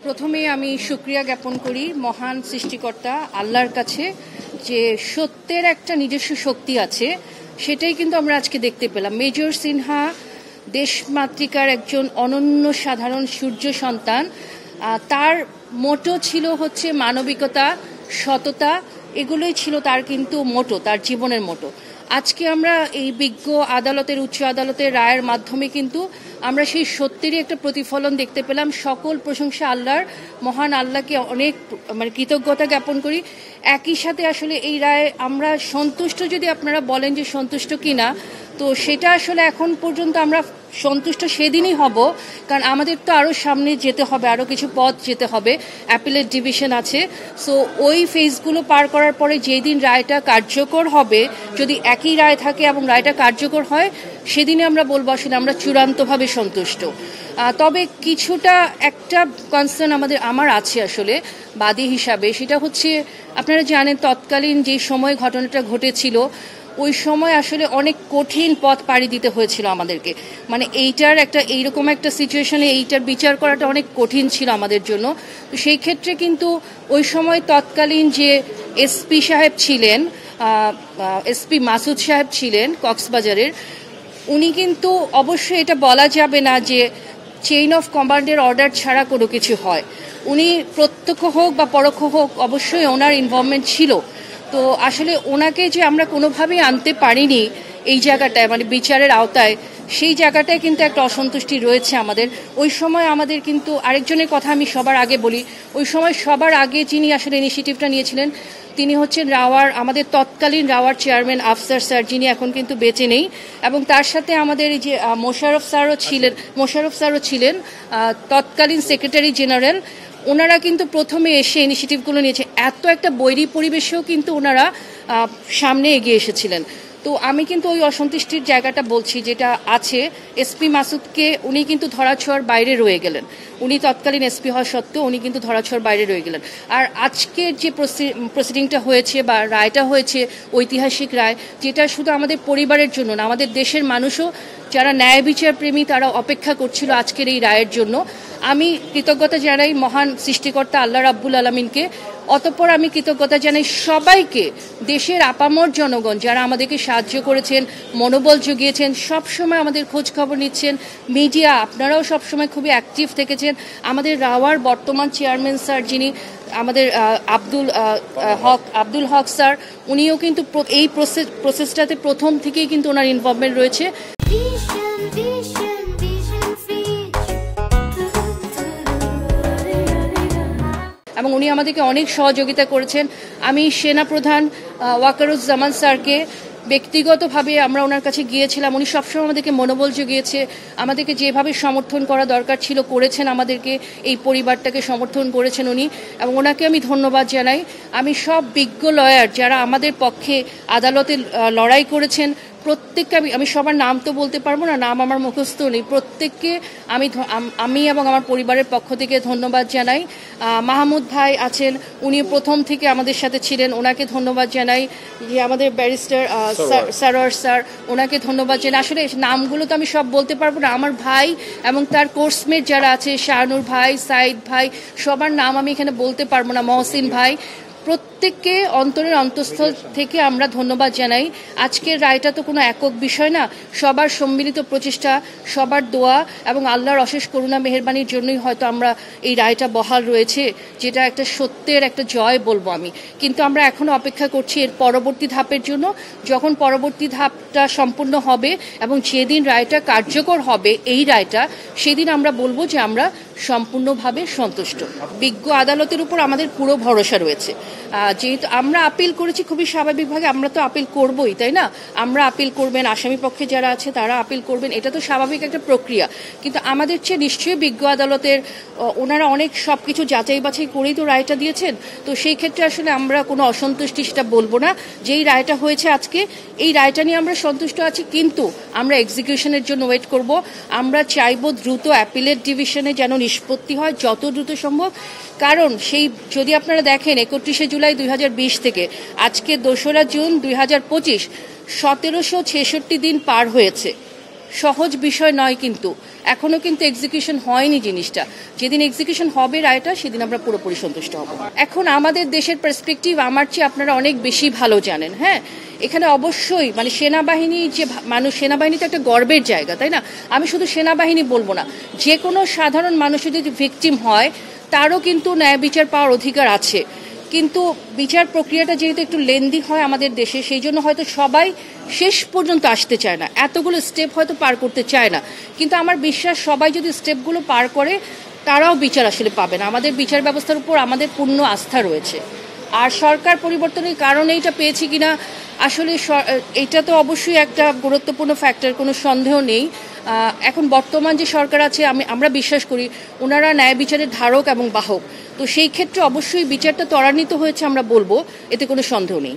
প্রথমে আমি শুকরিয়া জ্ঞাপন করি মহান সৃষ্টিকর্তা আল্লাহর কাছে যে সত্যের একটা নিজস্ব শক্তি আছে, সেটাই কিন্তু আমরা আজকে দেখতে পেলাম। মেজর সিনহা দেশমাতৃকার একজন অনন্য সাধারণ সূর্য সন্তান। তার মোটো ছিল হচ্ছে মানবিকতা, সততা, এগুলোই ছিল তার কিন্তু মোটো, তার জীবনের মোটো। আজকে আমরা এই বিজ্ঞ আদালতের, উচ্চ আদালতের রায়ের মাধ্যমে কিন্তু আমরা সেই সত্যেরই একটা প্রতিফলন দেখতে পেলাম। সকল প্রশংসা আল্লাহর, মহান আল্লাহকে অনেক কৃতজ্ঞতা জ্ঞাপন করি। একই সাথে আসলে এই রায়ে আমরা সন্তুষ্ট, যদি আপনারা বলেন যে সন্তুষ্ট কিনা, তো সেটা আসলে এখন পর্যন্ত আমরা সন্তুষ্ট সেদিনই হব, কারণ আমাদের তো আরও সামনে যেতে হবে, আরও কিছু পথ যেতে হবে, অ্যাপিলেট ডিভিশন আছে। সো ওই ফেজগুলো পার করার পরে যেই দিন রায়টা কার্যকর হবে, যদি একই রায় থাকে এবং রায়টা কার্যকর হয়, সেদিনে আমরা বলবো আসলে আমরা চূড়ান্তভাবে সন্তুষ্ট। তবে কিছুটা একটা কনসার্ন আমার আছে আসলে বাদী হিসাবে, সেটা হচ্ছে আপনারা জানেন তৎকালীন যে সময় ঘটনাটা ঘটেছিল, ওই সময় আসলে অনেক কঠিন পথ পাড়ি দিতে হয়েছিল আমাদেরকে। মানে এইরকম একটা সিচুয়েশনে এইটার বিচার করাটা অনেক কঠিন ছিল আমাদের জন্য। তো সেই ক্ষেত্রে কিন্তু ওই সময় তৎকালীন যে এসপি সাহেব ছিলেন, এসপি মাসুদ সাহেব ছিলেন কক্সবাজারের, উনি কিন্তু অবশ্যই এটা বলা যাবে না যে চেইন অফ কমান্ডের অর্ডার ছাড়া কোনো কিছু হয়। উনি প্রত্যক্ষ হোক বা পরোক্ষ হোক অবশ্যই ওনার ইনভলভমেন্ট ছিল। তো আসলে ওনাকে যে আমরা কোনোভাবেই আনতে পারিনি এই জায়গাটায়, মানে বিচারের আওতায়, সেই জায়গাটায় কিন্তু একটা অসন্তুষ্টি রয়েছে আমাদের। ওই সময় আমাদের কিন্তু আরেকজনের কথা আমি সবার আগে বলি, ওই সময় সবার আগে যিনি আসলে ইনিশিয়েটিভটা নিয়েছিলেন তিনি হচ্ছেন আমাদের তৎকালীন রাওয়ার চেয়ারম্যান আফসার স্যার, যিনি এখন কিন্তু বেঁচে নেই। এবং তার সাথে আমাদের এই যে মোশাররফ স্যারও ছিলেন তৎকালীন সেক্রেটারি জেনারেল। ওনারা কিন্তু প্রথমে এসে ইনিশিয়েটিভগুলো নিয়েছে, এত একটা বৈরী পরিবেশেও কিন্তু ওনারা সামনে এগিয়ে এসেছিলেন। তো আমি কিন্তু ওই অসন্তুষ্টির জায়গাটা বলছি যেটা আছে, এসপি মাসুদকে উনি কিন্তু ধরাছোঁয়ার বাইরে রয়ে গেলেন। উনি তৎকালীন এসপি হওয়া সত্ত্বেও উনি কিন্তু ধরাছোঁয়ার বাইরে রয়ে গেলেন। আর আজকের যে প্রসিডিংটা হয়েছে বা রায়টা হয়েছে, ঐতিহাসিক রায়, যেটা শুধু আমাদের পরিবারের জন্য না, আমাদের দেশের মানুষও যারা ন্যায় বিচার প্রেমী তারা অপেক্ষা করছিল আজকের এই রায়ের জন্য। আমি কৃতজ্ঞতা জানাই মহান সৃষ্টিকর্তা আল্লাহ রাব্বুল আলামিনকে। অতঃপর আমি কৃতজ্ঞতা জানাই সবাইকে, দেশের আপামর জনগণ যারা আমাদেরকে সাহায্য করেছেন, মনোবল জুগিয়েছেন, সবসময় আমাদের খোঁজ খবর নিচ্ছেন। মিডিয়া আপনারাও সবসময় খুবই অ্যাক্টিভ থেকেছেন। আমাদের রাওয়ার বর্তমান চেয়ারম্যান স্যার, যিনি আমাদের আব্দুল হক স্যার, উনিও কিন্তু এই প্রসেসটাতে প্রথম থেকেই কিন্তু ওনার ইনভলভমেন্ট রয়েছে। এবং উনি আমাদেরকে অনেক সহযোগিতা করেছেন। আমি সেনাপ্রধান ওয়াকারুজ্জামান স্যারকে ব্যক্তিগতভাবে আমরা ওনার কাছে গিয়েছিলাম, উনি সবসময় আমাদেরকে মনোবল জুগিয়েছে, আমাদেরকে যেভাবে সমর্থন করা দরকার ছিল করেছেন, আমাদেরকে এই পরিবারটাকে সমর্থন করেছেন উনি, এবং ওনাকে আমি ধন্যবাদ জানাই। আমি সব বিজ্ঞ লয়ার যারা আমাদের পক্ষে আদালতে লড়াই করেছেন প্রত্যেককে আমি সবার নাম তো বলতে পারবো না, নাম আমার মুখস্থ নেই, প্রত্যেককে আমি এবং আমার পরিবারের পক্ষ থেকে ধন্যবাদ জানাই। মাহমুদ ভাই আছেন, উনি প্রথম থেকে আমাদের সাথে ছিলেন, ওনাকে ধন্যবাদ জানাই। যে আমাদের ব্যারিস্টার সারোয়ার স্যার, ওনাকে ধন্যবাদ জানাই। আসলে নামগুলো তো আমি সব বলতে পারবো না, আমার ভাই এবং তার কোর্সমেট যারা আছে, শাহানুর ভাই, সাইদ ভাই, সবার নাম আমি এখানে বলতে পারবো না, মহসিন ভাই, প্রত্যেককে অন্তরের অন্তঃস্থল থেকে আমরা ধন্যবাদ জানাই। আজকের রায়টা তো কোনো একক বিষয় না, সবার সম্মিলিত প্রচেষ্টা, সবার দোয়া এবং আল্লাহর অশেষ করুণা মেহেরবানির জন্যই হয়তো আমরা এই রায়টা বহাল রয়েছে, যেটা একটা সত্যের একটা জয় বলবো আমি। কিন্তু আমরা এখনো অপেক্ষা করছি এর পরবর্তী ধাপের জন্য। যখন পরবর্তী ধাপটা সম্পূর্ণ হবে এবং যেদিন রায়টা কার্যকর হবে এই রায়টা, সেদিন আমরা বলবো যে আমরা সম্পূর্ণভাবে সন্তুষ্ট। বিজ্ঞ আদালতের উপর আমাদের পুরো ভরসা রয়েছে। যেহেতু আমরা আপিল করেছি, খুবই স্বাভাবিকভাবে আমরা তো আপিল করবই, তাই না? আমরা আপিল করবেন, আসামি পক্ষে যারা আছে তারা আপিল করবেন, এটা তো স্বাভাবিক একটা প্রক্রিয়া। কিন্তু আমাদের চেয়ে নিশ্চয়ই বিজ্ঞ আদালতের ওনারা অনেক সবকিছু যাচাই বাছাই করেই তো রায়টা দিয়েছেন। তো সেই ক্ষেত্রে আসলে আমরা কোনো অসন্তুষ্টি সেটা বলবো না। যেই রায়টা হয়েছে আজকে, এই রায়টা নিয়ে আমরা সন্তুষ্ট আছি, কিন্তু আমরা এক্সিকিউশনের জন্য ওয়েট করব। আমরা চাইব দ্রুত অ্যাপিলেট ডিভিশনে যেন নিষ্পত্তি হয়, যত দ্রুত সম্ভব। কারণ যদি আপনারা দেখেন 31শে জুলাই 2020 থেকে আজকে 2রা জুন 2025, 1766 দিন পার হয়েছে। সহজ বিষয় নয়, কিন্তু এখনো কিন্তু এক্সিকিউশন হয়নি জিনিসটা। যেদিন এক্সিকিউশন হবে রায়টা, সেদিন আমরা পুরোপুরি সন্তুষ্ট হব। এখন আমাদের দেশের পার্সপেক্টিভ আমার চেয়ে আপনারা অনেক বেশি ভালো জানেন। হ্যাঁ, এখানে অবশ্যই মানে সেনাবাহিনী যে মানুষ, সেনাবাহিনী তো একটা গর্বের জায়গা, তাই না? আমি শুধু সেনাবাহিনী বলবো না, যে কোনো সাধারণ মানুষের যদি ভিকটিম হয় তারও কিন্তু ন্যায় বিচার পাওয়ার অধিকার আছে। কিন্তু বিচার প্রক্রিয়াটা যেহেতু একটু লেন্দি হয় আমাদের দেশে, সেই জন্য হয়তো সবাই শেষ পর্যন্ত আসতে চায় না, এতগুলো স্টেপ হয়তো পার করতে চায় না। কিন্তু আমার বিশ্বাস সবাই যদি স্টেপগুলো পার করে তারাও বিচার আসলে পাবে না। আমাদের বিচার ব্যবস্থার উপর আমাদের পূর্ণ আস্থা রয়েছে। আর সরকার পরিবর্তনের কারণে এটা পেয়েছি কিনা, আসলে এটা তো অবশ্যই একটা গুরুত্বপূর্ণ ফ্যাক্টর, কোনো সন্দেহ নেই। এখন বর্তমান যে সরকার আছে, আমরা বিশ্বাস করি ওনারা ন্যায় বিচারের ধারক এবং বাহক। তো সেই ক্ষেত্রে অবশ্যই বিচারটা ত্বরান্বিত হয়েছে আমরা বলবো, এতে কোনো সন্দেহ নেই।